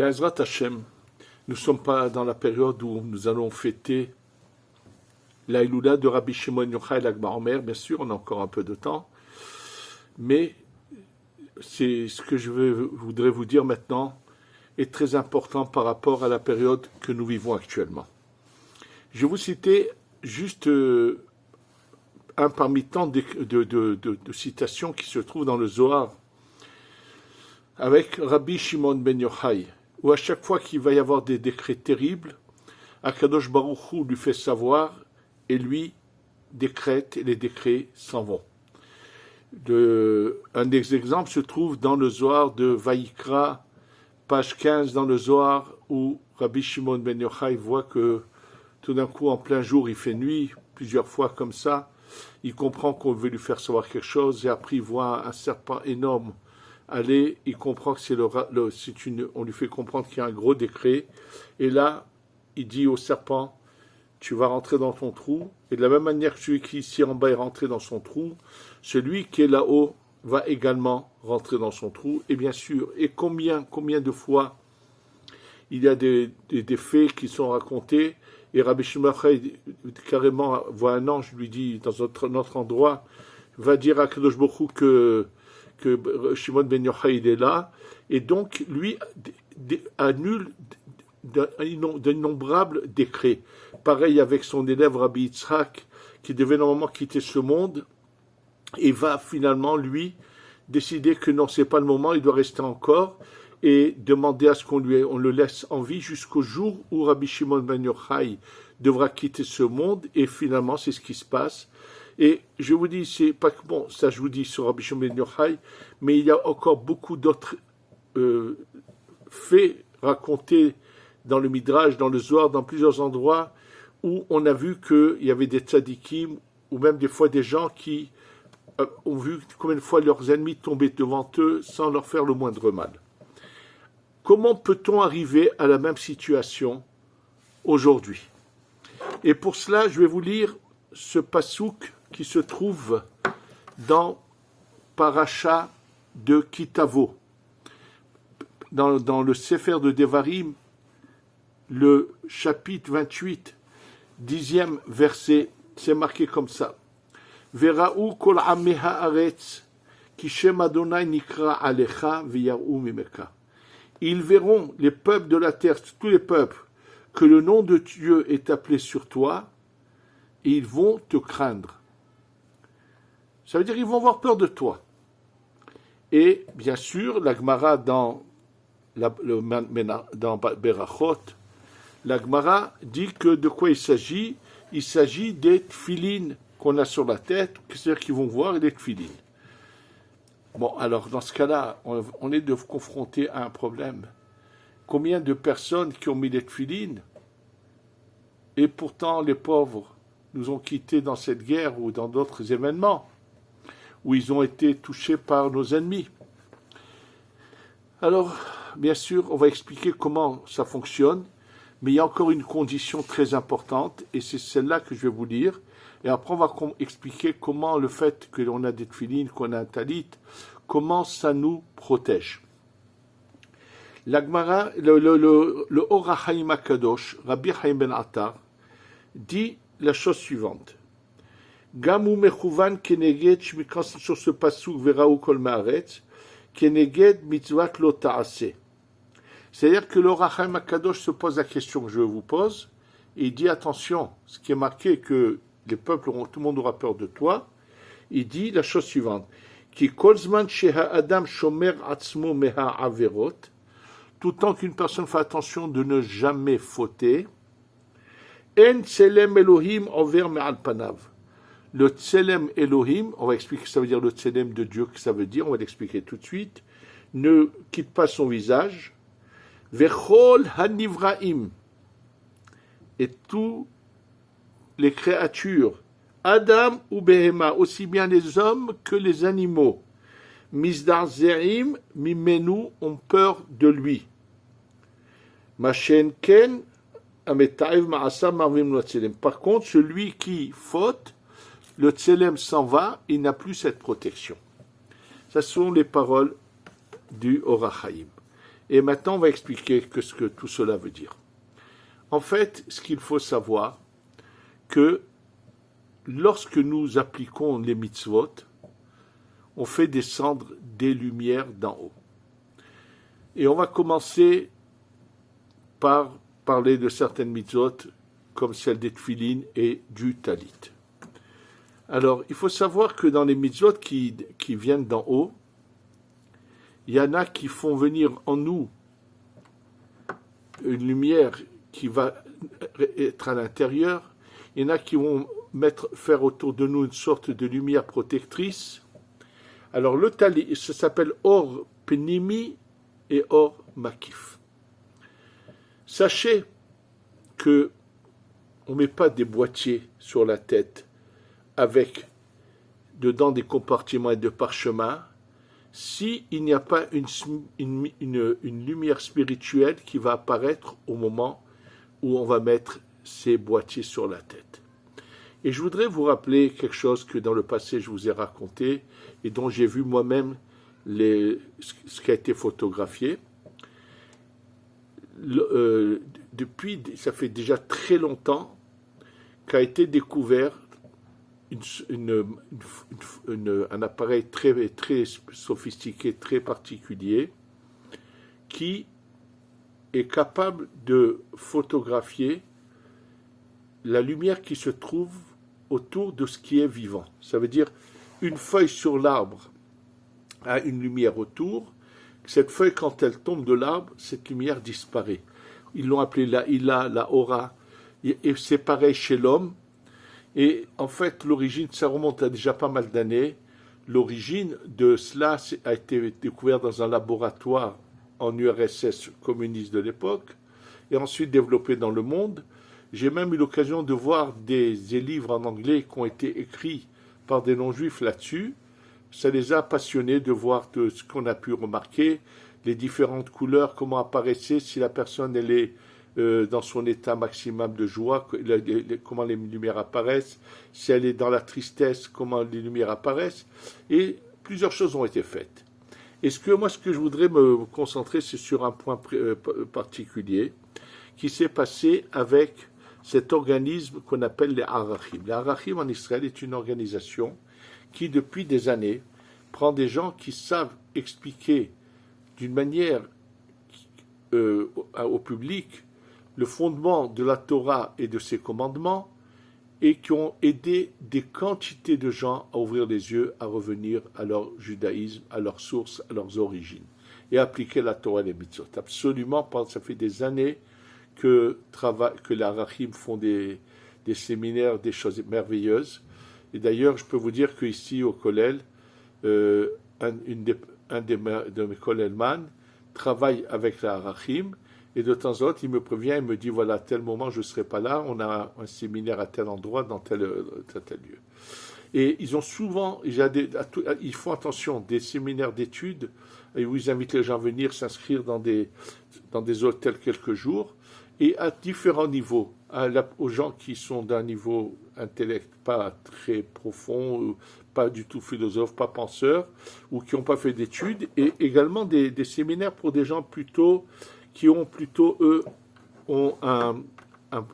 Be'ezrat Hashem, nous ne sommes pas dans la période où nous allons fêter l'Aïloula de Rabbi Shimon Yochai Lag BaOmer. Bien sûr, on a encore un peu de temps, mais c'est ce que voudrais vous dire maintenant est très important par rapport à la période que nous vivons actuellement. Je vais vous citer juste un parmi tant de citations qui se trouvent dans le Zohar avec Rabbi Shimon ben Yochai, où à chaque fois qu'il va y avoir des décrets terribles, Akadosh Baruch Hu lui fait savoir et lui décrète et les décrets s'en vont. Un des exemples se trouve dans le Zohar de Vaïkra, page 15 dans le Zohar, où Rabbi Shimon ben Yochai voit que tout d'un coup, en plein jour, il fait nuit, plusieurs fois comme ça. Il comprend qu'on veut lui faire savoir quelque chose, et après il voit un serpent énorme aller. Il comprend que on lui fait comprendre qu'il y a un gros décret. Et là, il dit au serpent, tu vas rentrer dans ton trou. Et de la même manière que celui qui est ici en bas est rentré dans son trou, celui qui est là-haut va également rentrer dans son trou. Et bien sûr, et combien de fois il y a des faits qui sont racontés. Et Rabbi Shimon carrément voit un ange, lui dit dans notre endroit, va dire à Kadosh Baruch Hu que Shimon ben Yochai est là, et donc lui annule d'innombrables décrets. Pareil avec son élève Rabbi Yitzhak, qui devait normalement quitter ce monde, et va finalement lui décider que non, c'est pas le moment, il doit rester encore, et demander à ce qu'on le laisse en vie jusqu'au jour où Rabbi Shimon ben Yochai devra quitter ce monde, et finalement c'est ce qui se passe. Et je vous dis, c'est pas que bon, ça je vous dis sur Rabbi Shimon ben Yochai, mais il y a encore beaucoup d'autres faits racontés dans le Midrash, dans le Zohar, dans plusieurs endroits où on a vu qu'il y avait des tzadikim, ou même des fois des gens qui ont vu combien de fois leurs ennemis tombaient devant eux sans leur faire le moindre mal. Comment peut-on arriver à la même situation aujourd'hui? Et pour cela, je vais vous lire ce passouk qui se trouve dans Paracha de Kitavo, dans le Sefer de Devarim, le chapitre 28, 10e verset, c'est marqué comme ça. Vera'u kol amei haaretz, ki shem Adonai nikra alecha v'yar'u mimeka. Ils verront, les peuples de la terre, tous les peuples, que le nom de Dieu est appelé sur toi, et ils vont te craindre. Ça veut dire qu'ils vont avoir peur de toi. Et bien sûr, la Gemara dans Berachot, la Gemara dit que de quoi il s'agit? Il s'agit des tfilines qu'on a sur la tête, c'est-à-dire qu'ils vont voir les tfilines. Bon, alors dans ce cas-là, on est confronté à un problème. Combien de personnes qui ont mis les tfilines, et pourtant les pauvres nous ont quittés dans cette guerre ou dans d'autres événements, où ils ont été touchés par nos ennemis. Alors, bien sûr, on va expliquer comment ça fonctionne, mais il y a encore une condition très importante, et c'est celle-là que je vais vous lire. Et après, on va expliquer comment le fait que l'on a des tfilines, qu'on a un talit, comment ça nous protège. La Gemara, le Or HaChaim HaKadosh, Rabbi Chaim ben Attar, dit la chose suivante. Gamu mechuvan keneged, quand sur ce pasuk vera'u kol ma'aretz, keneged mitzvat lo ta'aseh. C'est-à-dire que le Or HaChaim HaKadosh se pose la question que je vous pose, et il dit attention, ce qui est marqué que les peuples tout le monde aura peur de toi, il dit la chose suivante. Ki kol zman sheha adam shomer atzmo meha averot, tout le temps qu'une personne fait attention de ne jamais fauter, en tselem Elohim over me'al panav. Le tselem Elohim, on va expliquer ce que ça veut dire le tselem de Dieu, que ça veut dire, on va l'expliquer tout de suite, ne quitte pas son visage, vechol hanivraim, et tous les créatures, Adam ou Behema, aussi bien les hommes que les animaux, Misdar Zerim, Mimenu, ont peur de lui. Machen Ken, Ametaev Maasam Marvim lo Tselem. Par contre, celui qui faute, le Tselem s'en va, il n'a plus cette protection. Ce sont les paroles du Or HaChaim. Et maintenant, on va expliquer ce que tout cela veut dire. En fait, ce qu'il faut savoir, que lorsque nous appliquons les mitzvot, on fait descendre des lumières d'en haut. Et on va commencer par parler de certaines mitzvot, comme celle des tefilines et du talit. Alors, il faut savoir que dans les mitzvot qui viennent d'en haut, il y en a qui font venir en nous une lumière qui va être à l'intérieur. Il y en a qui vont faire autour de nous une sorte de lumière protectrice. Alors, le talit, ça s'appelle Or Pnimi et Or Makif. Sachez que on ne met pas des boîtiers sur la tête avec dedans des compartiments et de parchemin si il n'y a pas une lumière spirituelle qui va apparaître au moment où on va mettre ces boîtiers sur la tête. Et je voudrais vous rappeler quelque chose que dans le passé je vous ai raconté et dont j'ai vu moi-même ce qui a été photographié. Ça fait déjà très longtemps qu'a été découvert un appareil très, très sophistiqué, très particulier, qui est capable de photographier la lumière qui se trouve autour de ce qui est vivant. Ça veut dire une feuille sur l'arbre a une lumière autour. Cette feuille, quand elle tombe de l'arbre, cette lumière disparaît. Ils l'ont appelée la ila, la aura, et c'est pareil chez l'homme. Et en fait, l'origine, ça remonte à déjà pas mal d'années. L'origine de cela a été découverte dans un laboratoire en URSS communiste de l'époque, et ensuite développée dans le monde. J'ai même eu l'occasion de voir des livres en anglais qui ont été écrits par des non-juifs là-dessus. Ça les a passionnés de voir ce qu'on a pu remarquer, les différentes couleurs, comment apparaissaient, si la personne elle est dans son état maximum de joie, comment les lumières apparaissent, si elle est dans la tristesse, comment les lumières apparaissent, et plusieurs choses ont été faites. Et ce que je voudrais me concentrer, c'est sur un point particulier qui s'est passé avec cet organisme qu'on appelle les Arachim. Les Arachim en Israël est une organisation qui, depuis des années, prend des gens qui savent expliquer d'une manière au public le fondement de la Torah et de ses commandements, et qui ont aidé des quantités de gens à ouvrir les yeux, à revenir à leur judaïsme, à leurs sources, à leurs origines, et à appliquer la Torah et les mitzvot. Absolument, ça fait des années que les Arachim font des séminaires, des choses merveilleuses. Et d'ailleurs, je peux vous dire qu'ici, au Kollel, un de mes Kollelman travaille avec la Arachim, et de temps en temps, il me prévient, il me dit, voilà, à tel moment, je ne serai pas là, on a un séminaire à tel endroit, dans tel lieu. Et ils ont souvent, ils font attention, des séminaires d'études, où ils invitent les gens à venir s'inscrire dans des hôtels quelques jours, et à différents niveaux, aux gens qui sont d'un niveau intellect pas très profond, pas du tout philosophes, pas penseurs, ou qui n'ont pas fait d'études, et également des séminaires pour des gens qui ont plutôt, eux, ont un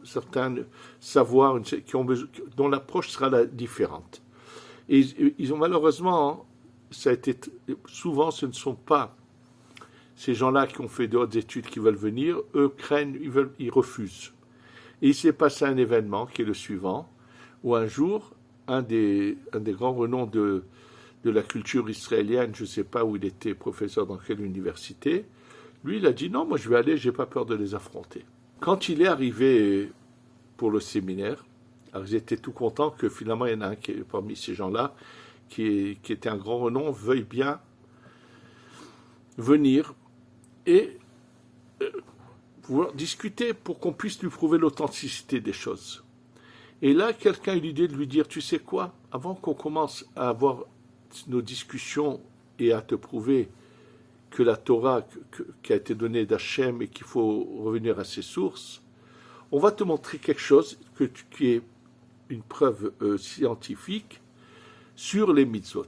certain savoir, dont l'approche sera différente. Et ils ont malheureusement, souvent ce ne sont pas ces gens-là qui ont fait d'autres études qui veulent venir, eux craignent, ils refusent. Et il s'est passé un événement qui est le suivant, où un jour, un des grands renoms de la culture israélienne, je ne sais pas où il était professeur dans quelle université, lui, il a dit, non, moi je vais aller, je n'ai pas peur de les affronter. Quand il est arrivé pour le séminaire, alors ils étaient tout contents que finalement il y en a un parmi ces gens-là, qui était un grand renom, veuille bien venir et pouvoir discuter pour qu'on puisse lui prouver l'authenticité des choses. Et là, quelqu'un a eu l'idée de lui dire, tu sais quoi, avant qu'on commence à avoir nos discussions et à te prouver que la Torah qui a été donnée d'Hachem et qu'il faut revenir à ses sources, on va te montrer quelque chose qui est une preuve scientifique sur les mitzvot.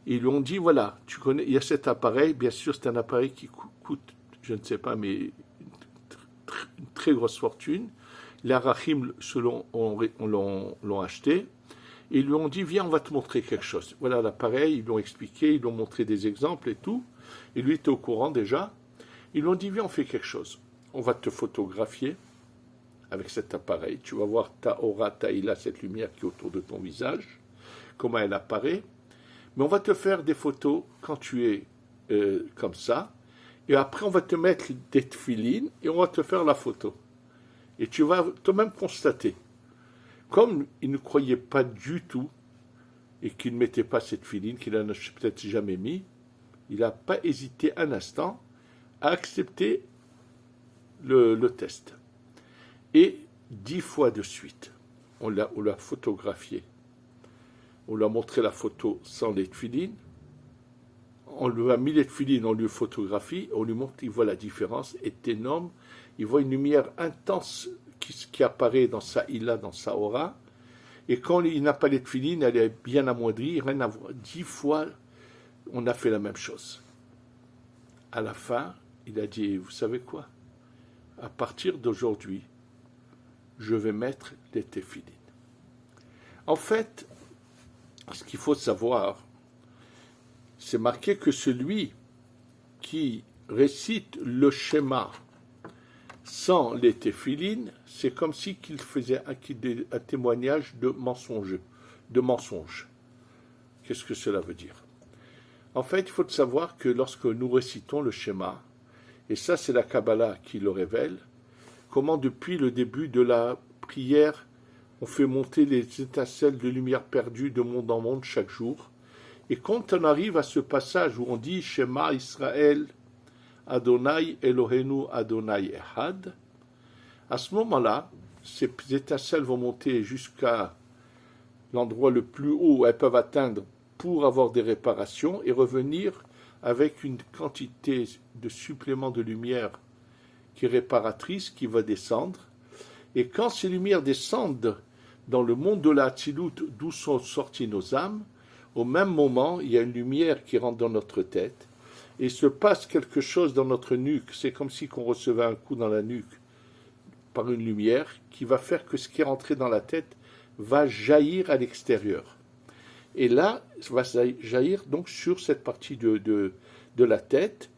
Et ils lui ont dit, voilà, tu connais, il y a cet appareil, bien sûr c'est un appareil qui coûte je ne sais pas, mais une très grosse fortune. Les Arachim l'ont acheté. Et ils lui ont dit, viens, on va te montrer quelque chose. Voilà l'appareil, ils lui ont expliqué, ils lui ont montré des exemples et tout. Et lui était au courant déjà. Ils lui ont dit, viens, on fait quelque chose. On va te photographier avec cet appareil. Tu vas voir ta aura, ta ila, cette lumière qui est autour de ton visage, comment elle apparaît. Mais on va te faire des photos quand tu es comme ça. Et après, on va te mettre des tefilines et on va te faire la photo. Et tu vas toi-même constater. Comme il ne croyait pas du tout et qu'il ne mettait pas cette filine, qu'il n'en a peut-être jamais mis, il n'a pas hésité un instant à accepter le test. Et 10 fois de suite, on l'a photographié. On lui a montré la photo sans les tefilines. On lui a mis les tefilines, on lui photographie, on lui montre, il voit la différence, est énorme. Il voit une lumière intense qui apparaît dans sa ila, dans sa aura, et quand il n'a pas les tefilines, elle est bien amoindrie, rien à voir. 10 fois, on a fait la même chose. À la fin, il a dit, vous savez quoi? À partir d'aujourd'hui, je vais mettre les tefilines. En fait, ce qu'il faut savoir, c'est marqué que celui qui récite le schéma sans les téphilines, c'est comme si qu'il faisait un témoignage de mensonge. Qu'est-ce que cela veut dire? En fait, il faut savoir que lorsque nous récitons le schéma, et ça c'est la Kabbalah qui le révèle, comment depuis le début de la prière, on fait monter les étincelles de lumière perdue de monde en monde chaque jour. Et quand on arrive à ce passage où on dit Shema Israël, Adonai Elohenu Adonai Echad, à ce moment-là, ces étincelles vont monter jusqu'à l'endroit le plus haut où elles peuvent atteindre pour avoir des réparations et revenir avec une quantité de supplément de lumière qui est réparatrice, qui va descendre. Et quand ces lumières descendent dans le monde de la Hatzilut, d'où sont sorties nos âmes, au même moment, il y a une lumière qui rentre dans notre tête, et se passe quelque chose dans notre nuque. C'est comme si on recevait un coup dans la nuque par une lumière qui va faire que ce qui est rentré dans la tête va jaillir à l'extérieur. Et là, ça va jaillir donc sur cette partie de la tête.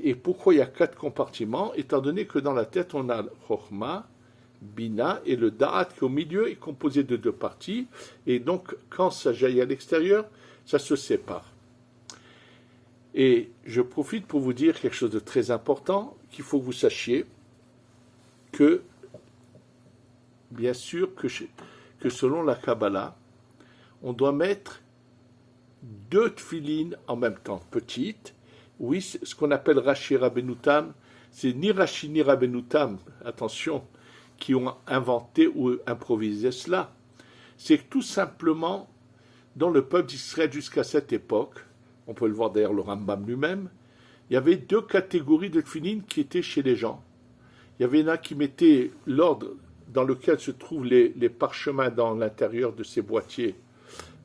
Et pourquoi il y a 4 compartiments? Étant donné que dans la tête, on a Chokhmah, Bina, et le Da'at qui au milieu est composé de 2 parties. Et donc, quand ça jaillit à l'extérieur, ça se sépare. Et je profite pour vous dire quelque chose de très important, qu'il faut que vous sachiez que, bien sûr, que selon la Kabbalah, on doit mettre 2 tefilines en même temps, petites. Oui, ce qu'on appelle Rashi Rabbeinu Tam, c'est ni Rashi ni Rabbeinu Tam, attention, qui ont inventé ou improvisé cela. C'est que tout simplement, dans le peuple d'Israël jusqu'à cette époque, on peut le voir d'ailleurs le Rambam lui-même, il y avait 2 catégories de tefilines qui étaient chez les gens. Il y avait un qui mettait l'ordre dans lequel se trouvent les parchemins dans l'intérieur de ces boîtiers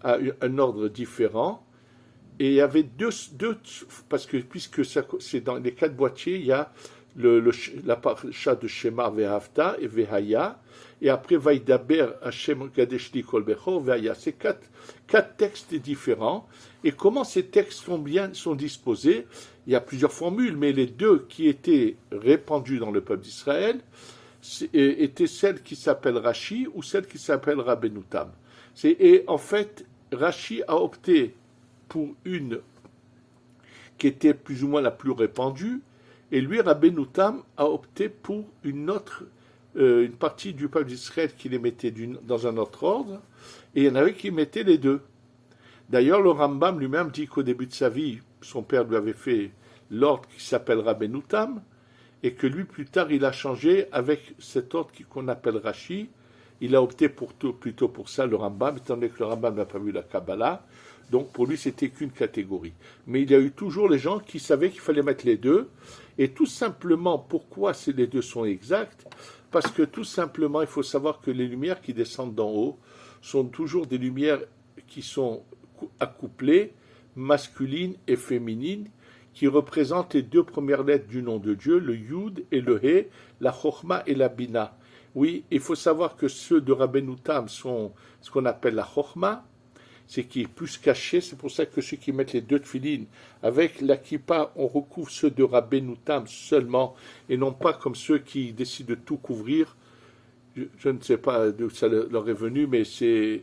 à un ordre différent. Et il y avait deux parce que puisque c'est dans les 4 boîtiers, il y a la parcha de Shema Vehavta et Vehaya, et après Vaidaber Hashem Gadeshli Kol Bechor Vehaya. C'est 4 textes différents. Et comment ces textes sont disposés? Il y a plusieurs formules, mais les 2 qui étaient répandues dans le peuple d'Israël étaient celles qui s'appellent Rashi ou celles qui s'appellent Rabbeinu Tam. Et en fait, Rashi a opté pour une qui était plus ou moins la plus répandue, et lui, Rabbeinu Tam, a opté pour une partie du peuple d'Israël qui les mettait dans un autre ordre, et il y en avait qui mettaient les 2. D'ailleurs, le Rambam lui-même dit qu'au début de sa vie, son père lui avait fait l'ordre qui s'appelle Rabbeinu Tam, et que lui, plus tard, il a changé avec cet ordre qu'on appelle Rashi. Il a opté plutôt pour ça, le Rambam, étant donné que le Rambam n'a pas vu la Kabbalah. Donc pour lui, c'était qu'une catégorie. Mais il y a eu toujours les gens qui savaient qu'il fallait mettre les 2. Et tout simplement, pourquoi les 2 sont exacts? Parce que tout simplement, il faut savoir que les lumières qui descendent d'en haut sont toujours des lumières qui sont accouplées, masculines et féminines, qui représentent les deux premières lettres du nom de Dieu, le Yud et le He, la Chochma et la Bina. Oui, il faut savoir que ceux de Rabbeinu Tam sont ce qu'on appelle la Chochma, c'est qui est plus caché, c'est pour ça que ceux qui mettent les deux tefilines avec la kippa, on recouvre ceux de Rabbeinu Tam seulement, et non pas comme ceux qui décident de tout couvrir. Je ne sais pas d'où ça leur est venu, mais c'est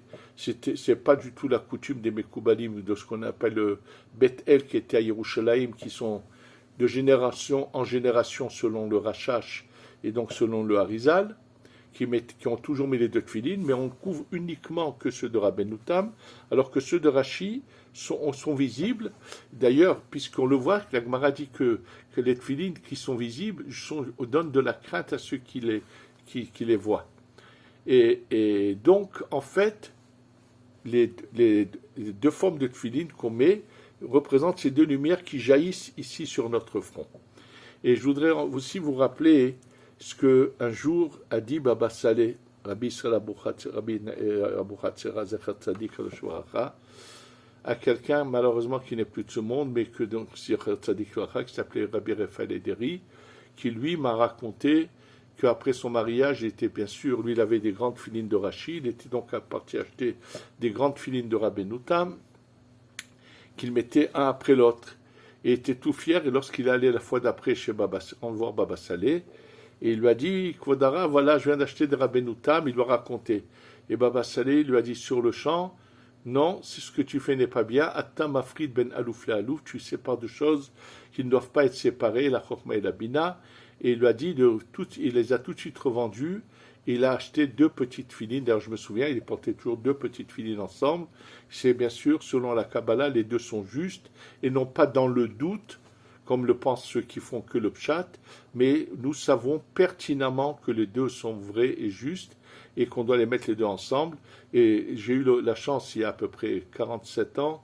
pas du tout la coutume des Mekoubalim, de ce qu'on appelle le Bet El qui était à Yerushalayim, qui sont de génération en génération selon le Rashash et donc selon le Harizal, qui ont toujours mis les deux tefilines, mais on couvre uniquement que ceux de Rabbeinu Tam, alors que ceux de Rashi sont visibles. D'ailleurs, puisqu'on le voit, la Gemara dit que les tefilines qui sont visibles donnent de la crainte à ceux qui les voient. Et donc, en fait, les deux formes de tefilines qu'on met représentent ces deux lumières qui jaillissent ici sur notre front. Et je voudrais aussi vous rappeler ce qu'un jour a dit Baba Saleh, Rabbi Israël Abu Hatzera Zecher Tzadik Shuvracha, à quelqu'un malheureusement qui n'est plus de ce monde, mais que donc Zecher Tzadik Shuvracha, qui s'appelait Rabbi Raphaël Ederi, qui lui m'a raconté qu'après son mariage, il était bien sûr, lui il avait des grandes filines de Rashi, il était donc parti acheter des grandes filines de Rabbeinu Tam, qu'il mettait un après l'autre, et était tout fier, et lorsqu'il allait la fois d'après chez voir Baba Saleh, et il lui a dit, Kvodara, voilà, je viens d'acheter des Rabbeinu Tam, il lui a raconté. Et Baba Saleh lui a dit sur le champ, non, c'est ce que tu fais n'est pas bien, Atta Mafrid ben Alouf le Alouf, tu sépares de choses qui ne doivent pas être séparées, la Chochma et la Bina, et il lui a dit, il les a tout de suite revendus, et il a acheté deux petites filines, d'ailleurs je me souviens, il portait toujours deux petites filines ensemble, c'est bien sûr, selon la Kabbalah, les deux sont justes, et non pas dans le doute, comme le pensent ceux qui font que le pshat, mais nous savons pertinemment que les deux sont vrais et justes, et qu'on doit les mettre les deux ensemble. Et j'ai eu la chance, il y a à peu près 47 ans,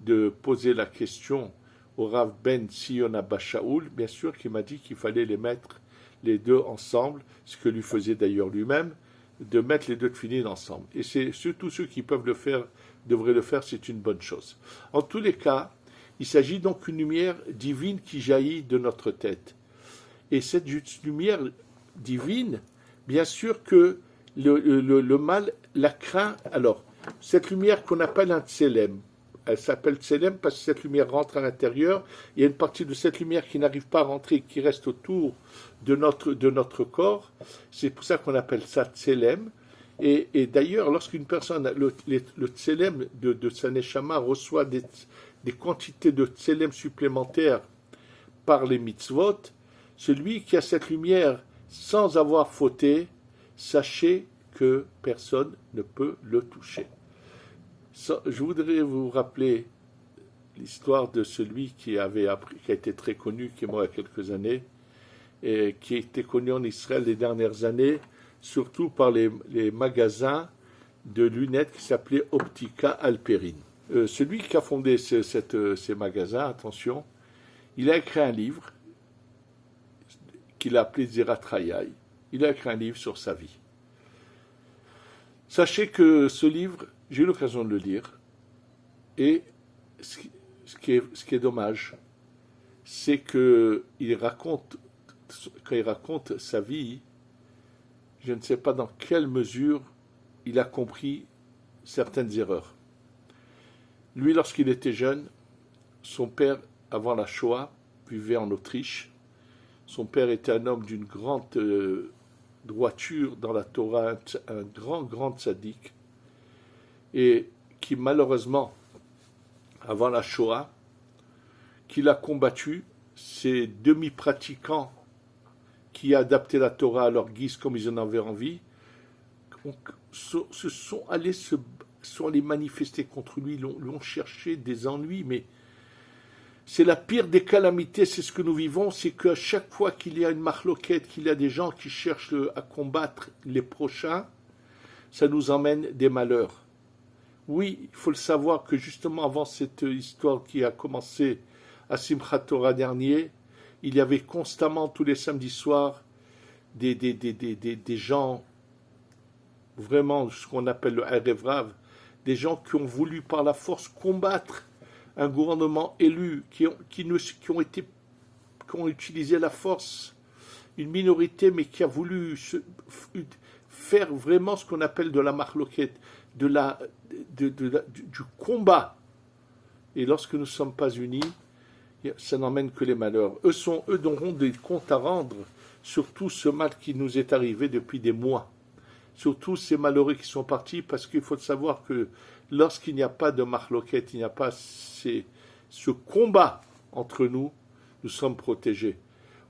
de poser la question au Rav Ben Sion Abba Shaul, bien sûr, qui m'a dit qu'il fallait les mettre les deux ensemble, ce que lui faisait d'ailleurs lui-même, de mettre les deux tefilines ensemble. Et c'est tous ceux qui peuvent le faire, devraient le faire, c'est une bonne chose. En tous les cas, il s'agit donc d'une lumière divine qui jaillit de notre tête. Et cette lumière divine, bien sûr que le mal la craint. Alors, cette lumière qu'on appelle un tselem, elle s'appelle tselem parce que cette lumière rentre à l'intérieur. Il y a une partie de cette lumière qui n'arrive pas à rentrer, qui reste autour de notre corps. C'est pour ça qu'on appelle ça tselem. Et d'ailleurs, lorsqu'une personne, le tselem de sa neshama reçoit des quantités de tselem supplémentaires par les mitzvot, celui qui a cette lumière sans avoir fauté, sachez que personne ne peut le toucher. Je voudrais vous rappeler l'histoire de celui qui a été très connu, qui est mort il y a quelques années, et qui a été connu en Israël les dernières années, surtout par les magasins de lunettes qui s'appelaient Optica Alperin. Celui qui a fondé ces magasins, attention, il a écrit un livre qu'il a appelé Zerat Hayai. Il a écrit un livre sur sa vie. Sachez que ce livre, j'ai eu l'occasion de le lire, et ce qui est dommage, c'est que quand il raconte sa vie, je ne sais pas dans quelle mesure il a compris certaines erreurs. Lui, lorsqu'il était jeune, son père, avant la Shoah, vivait en Autriche. Son père était un homme d'une grande droiture dans la Torah, un grand tzaddik, et qui malheureusement, avant la Shoah, qu'il a combattu, ces demi-pratiquants qui adaptaient la Torah à leur guise comme ils en avaient envie, sont allés manifester contre lui, lui ont cherché des ennuis, mais c'est la pire des calamités, c'est ce que nous vivons, c'est qu'à chaque fois qu'il y a une marloquette, qu'il y a des gens qui cherchent à combattre les prochains, ça nous emmène des malheurs. Oui, il faut le savoir que justement avant cette histoire qui a commencé à Simchat Torah dernier, il y avait constamment tous les samedis soirs des gens, vraiment ce qu'on appelle le Erev Rav, des gens qui ont voulu par la force combattre un gouvernement élu, qui ont utilisé la force, une minorité, mais qui a voulu faire vraiment ce qu'on appelle de la marloquette, du combat. Et lorsque nous ne sommes pas unis, ça n'emmène que les malheurs. Eux auront des comptes à rendre sur tout ce mal qui nous est arrivé depuis des mois. Sur tous ces malheureux qui sont partis, parce qu'il faut savoir que lorsqu'il n'y a pas de marloquette, il n'y a pas ce combat entre nous, nous sommes protégés.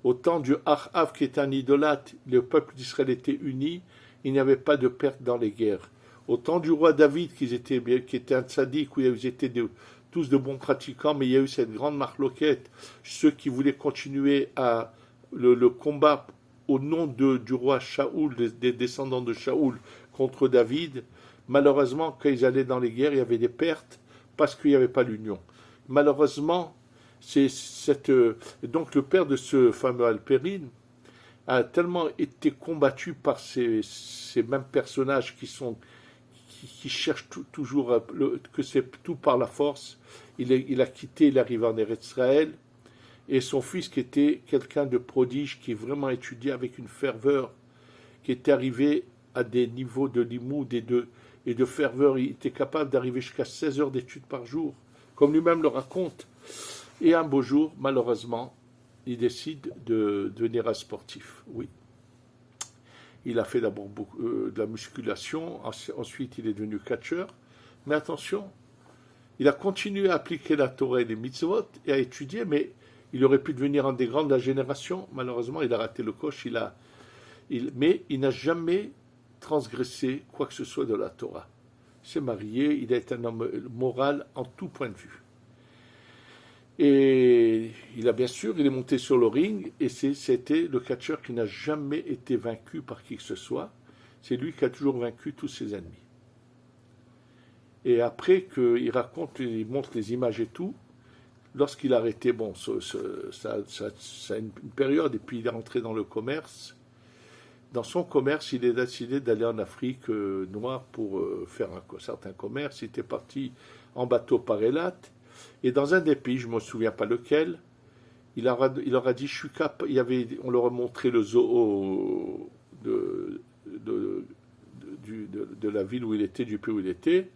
Au temps du Achav, qui est un idolâtre, le peuple d'Israël était uni, il n'y avait pas de perte dans les guerres. Au temps du roi David, qui était un tzaddik, où ils étaient tous de bons pratiquants, mais il y a eu cette grande marloquette, ceux qui voulaient continuer le combat au nom du roi Shaoul, des descendants de Shaoul, contre David. Malheureusement, quand ils allaient dans les guerres, il y avait des pertes, parce qu'il n'y avait pas l'union. Malheureusement, donc le père de ce fameux Alpérine a tellement été combattu par ces mêmes personnages qui cherchent toujours que c'est tout par la force. Il a quitté, il arrive en Eretz Israël, et son fils, qui était quelqu'un de prodige, qui vraiment étudiait avec une ferveur, qui était arrivé à des niveaux de limoud et de ferveur, il était capable d'arriver jusqu'à 16 heures d'études par jour, comme lui-même le raconte. Et un beau jour, malheureusement, il décide de devenir un sportif. Oui. Il a fait d'abord de la musculation, ensuite il est devenu catcheur. Mais attention, il a continué à appliquer la Torah et les mitzvot et à étudier, mais il aurait pu devenir un des grands de la génération. Malheureusement, il a raté le coche, mais il n'a jamais transgressé quoi que ce soit de la Torah. Il s'est marié, il a été un homme moral en tout point de vue. Et il est monté sur le ring, et c'était le catcheur qui n'a jamais été vaincu par qui que ce soit. C'est lui qui a toujours vaincu tous ses ennemis. Et après il montre les images et tout, lorsqu'il a arrêté, ça a une période, et puis il est rentré dans le commerce. Dans son commerce, il a décidé d'aller en Afrique noire pour faire un certain commerce. Il était parti en bateau par Eilat. Et dans un des pays, je ne me souviens pas lequel, il leur a dit, on leur a montré le zoo de la ville où il était, du pays où il était.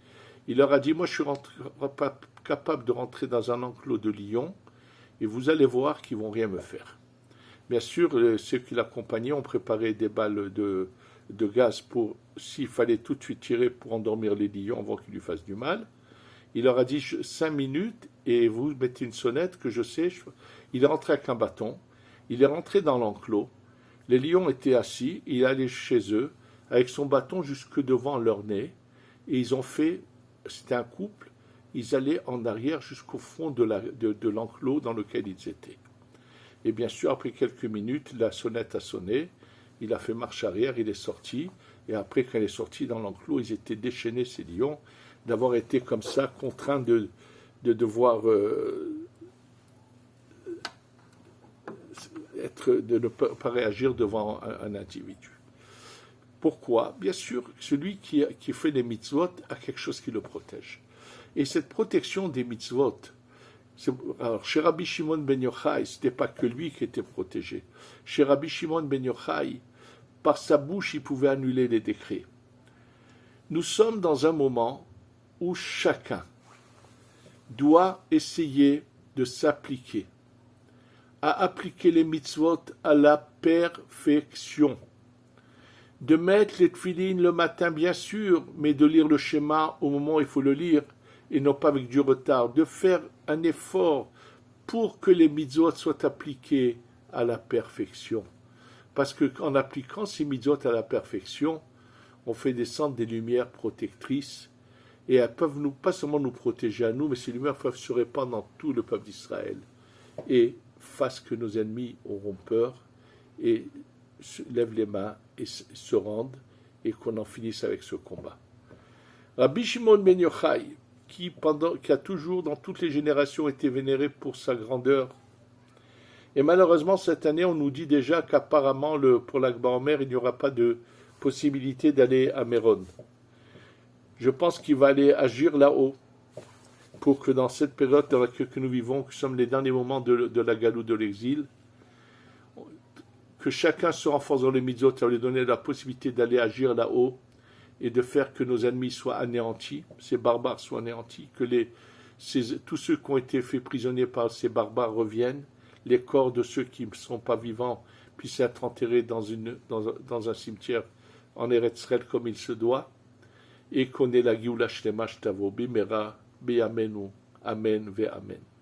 Il leur a dit, moi je suis pas capable de rentrer dans un enclos de lions, et vous allez voir qu'ils ne vont rien me faire. Bien sûr, ceux qui l'accompagnaient ont préparé des balles de gaz pour, s'il fallait tout de suite tirer pour endormir les lions avant qu'ils lui fassent du mal. Il leur a dit 5 minutes et vous mettez une sonnette que je sais. Il est rentré avec un bâton. Il est rentré dans l'enclos. Les lions étaient assis. Il est allé chez eux avec son bâton jusque devant leur nez. Et ils ont fait, c'était un couple, ils allaient en arrière jusqu'au fond de l'enclos dans lequel ils étaient. Et bien sûr, après quelques minutes, la sonnette a sonné. Il a fait marche arrière, il est sorti. Et après, quand il est sorti dans l'enclos, ils étaient déchaînés, ces lions, d'avoir été comme ça, contraints de devoir de ne pas réagir devant un individu. Pourquoi? Bien sûr, celui qui fait des mitzvot a quelque chose qui le protège. Et cette protection des mitzvot, alors chez Rabbi Shimon ben Yochai, ce n'était pas que lui qui était protégé. Chez Rabbi Shimon ben Yochai, par sa bouche, il pouvait annuler les décrets. Nous sommes dans un moment où chacun doit essayer de s'appliquer, à appliquer les mitzvot à la perfection, de mettre les tefilines le matin bien sûr, mais de lire le schéma au moment où il faut le lire, et non pas avec du retard, de faire un effort pour que les mitzvot soient appliqués à la perfection. Parce qu'en appliquant ces mitzvot à la perfection, on fait descendre des lumières protectrices, et elles peuvent pas seulement nous protéger à nous, mais ces lumières peuvent se répandre dans tout le peuple d'Israël, et fassent que nos ennemis auront peur, et lèvent les mains, et se rendent, et qu'on en finisse avec ce combat. Rabbi Shimon ben Yochai, qui a toujours, dans toutes les générations, été vénéré pour sa grandeur, et malheureusement, cette année, on nous dit déjà qu'apparemment, pour l'Akba Omer, il n'y aura pas de possibilité d'aller à Méron. Je pense qu'il va aller agir là-haut. pour que dans cette période dans laquelle nous vivons, que sommes les derniers moments de la galoute de l'exil, que chacun se renforce dans les mitzvot, ça va lui donner la possibilité d'aller agir là-haut et de faire que nos ennemis soient anéantis, ces barbares soient anéantis, que tous ceux qui ont été faits prisonniers par ces barbares reviennent, les corps de ceux qui ne sont pas vivants puissent être enterrés dans un cimetière en Eretz Israël comme il se doit, et qu'on ait la Géoula Shlema Shtavo Bimera Be'amenu Amen Ve'amen.